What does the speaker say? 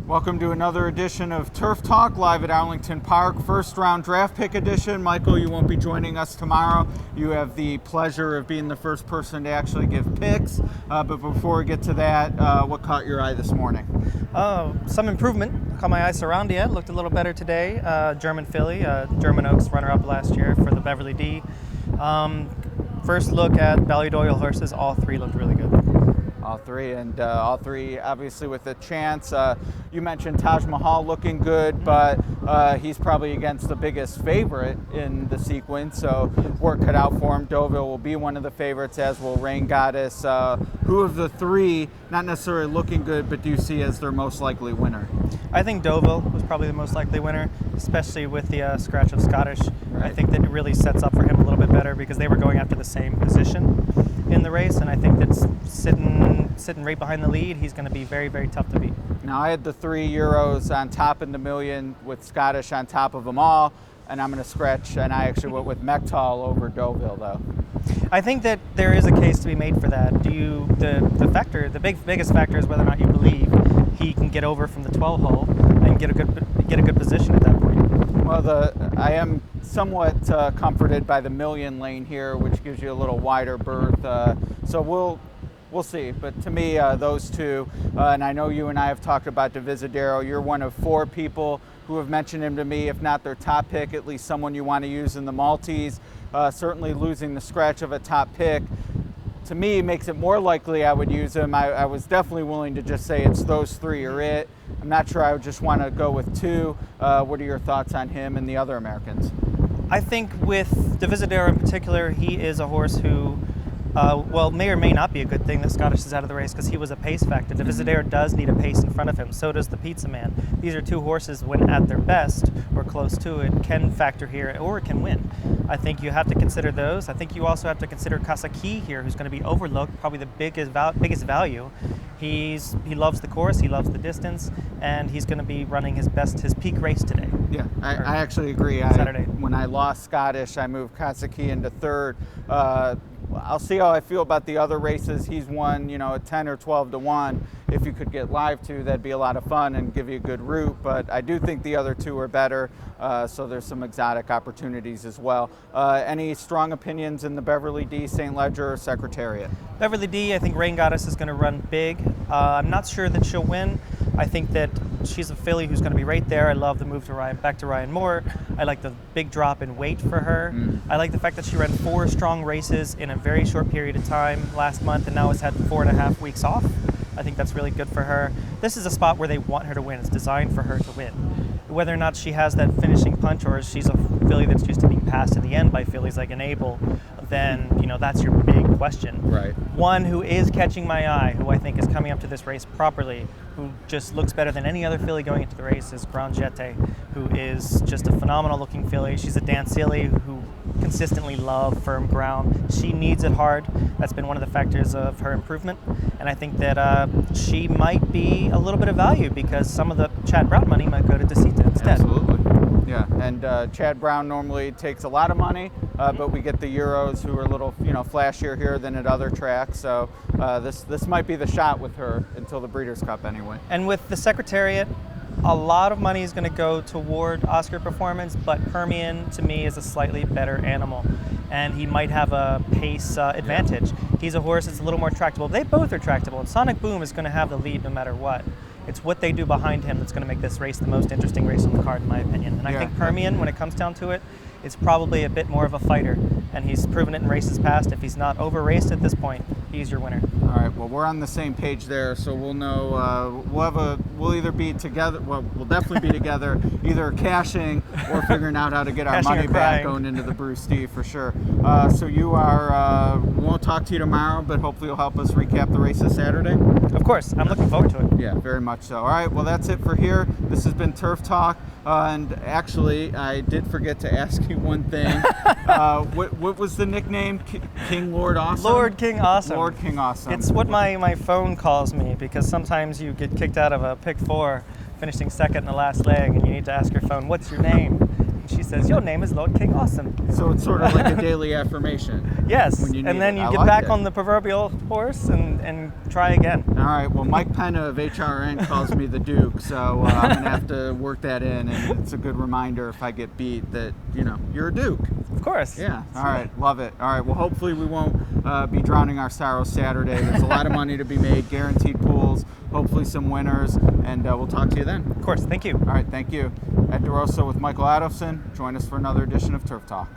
Welcome to another edition of Turf Talk live at Arlington Park, first round draft pick edition. Michael, you won't be joining us tomorrow. You have the pleasure of being the first person to actually give picks. But before we get to that, what caught your eye this morning? Some improvement. Caught my eye Surroundia. Looked a little better today. German filly, German Oaks runner-up last year for the Beverly B. First look at Valley Doyle horses, all three looked really good. All three, and all three obviously with a chance. You mentioned Taj Mahal looking good, but he's probably against the biggest favorite in the sequence, so work cut out for him. Deauville will be one of the favorites, as will Rain Goddess. Who of the three, not necessarily looking good, but do you see as their most likely winner? I think Deauville was probably the most likely winner, especially with the scratch of Scottish. Right. I think that it really sets up for him a little bit better because they were going after the same position in the race, and I think that's sitting right behind the lead. He's going to be very, very tough to beat. Now, I had the 3 Euros on top in the million with Scottish on top of them all, and I'm going to scratch, and I actually went with Mechtal over Deauville, though. I think that there is a case to be made for that. The biggest factor is whether or not you believe he can get over from the 12 hole and get a good position at that point. Well, I am somewhat comforted by the million lane here, which gives you a little wider berth. So we'll see. But to me, those two, and I know you and I have talked about Divisadero. You're one of 4 people who have mentioned him to me, if not their top pick, at least someone you want to use in the Maltese. Certainly losing the scratch of a top pick, to me, makes it more likely I would use him. I was definitely willing to just say it's those 3 or it. I'm not sure I would just want to go with 2. What are your thoughts on him and the other Americans? I think with Divisadero in particular, he is a horse who, may or may not be a good thing that Scottish is out of the race because he was a pace factor. Divisadero does need a pace in front of him. So does the Pizza Man. These are 2 horses when at their best or close to it can factor here or can win. I think you have to consider those. I think you also have to consider Kasaki here, who's going to be overlooked, probably the biggest value. He loves the course, he loves the distance, and he's going to be running his peak race today. Yeah, I actually agree. Saturday. When I lost Scottish, I moved Kasaki into 3rd. I'll see how I feel about the other races. He's won, at 10 or 12 to 1. If you could get live to, that'd be a lot of fun and give you a good route. But I do think the other 2 are better, so there's some exotic opportunities as well. Any strong opinions in the Beverly D, St. Ledger, or Secretariat? Beverly D, I think Rain Goddess is going to run big. I'm not sure that she'll win. I think that she's a filly who's going to be right there. I love the move to back to Ryan Moore. I like the big drop in weight for her. I like the fact that she ran 4 strong races in a very short period of time last month and now has had 4.5 weeks off. I think that's really good for her. This is a spot where they want her to win. It's designed for her to win. Whether or not she has that finishing punch or she's a filly that's used to being passed in the end by fillies like Enable, then that's your big question. Right. One who is catching my eye, who I think is coming up to this race properly, who just looks better than any other filly going into the race, is Grand Jete, who is just a phenomenal looking filly. She's a dancilly who consistently loves firm ground. She needs it hard. That's been one of the factors of her improvement. And I think that she might be a little bit of value because some of the Chad Brown money might go to Desita instead. Absolutely. Yeah, and Chad Brown normally takes a lot of money, but we get the Euros who are a little, flashier here than at other tracks. So this might be the shot with her until the Breeders' Cup anyway. And with the Secretariat, a lot of money is going to go toward Oscar Performance, but Permian to me is a slightly better animal, and he might have a pace advantage. Yeah. He's a horse that's a little more tractable. They both are tractable, and Sonic Boom is going to have the lead no matter what. It's what they do behind him that's going to make this race the most interesting race on the card, in my opinion. And I think Permian, when it comes down to it, is probably a bit more of a fighter, and he's proven it in races past. If he's not over-raced at this point, he's your winner. All right, well, we're on the same page there, so we'll know. We'll either be together. Well, we'll definitely be together, either cashing or figuring out how to get our money back going into the Bruce D for sure. So you are. We won't talk to you tomorrow, but hopefully you'll help us recap the race this Saturday. Of course, I'm looking forward to it. Yeah, very much so. All right, well, that's it for here. This has been Turf Talk. And actually, I did forget to ask you one thing. What was the nickname? King Lord Awesome? Lord King Awesome. Lord King Awesome. It's what my phone calls me, because sometimes you get kicked out of a pick 4, finishing second in the last leg, and you need to ask your phone, what's your name? And she says, "Your name is Lord King Awesome." So it's sort of like a daily affirmation. Yes, when you need and then it. you I get like back it. on the proverbial horse and try again. All right. Well, Mike Penna of HRN calls me the Duke, so I'm gonna have to work that in, and it's a good reminder if I get beat that you're a Duke. Of course. Yeah. All right. Love it. All right. Well, hopefully we won't be drowning our sorrows Saturday. There's a lot of money to be made, guaranteed pools, hopefully some winners, and we'll talk to you then. Of course. Thank you. All right. Thank you. Ed DeRosa with Michael Adolphson. Join us for another edition of Turf Talk.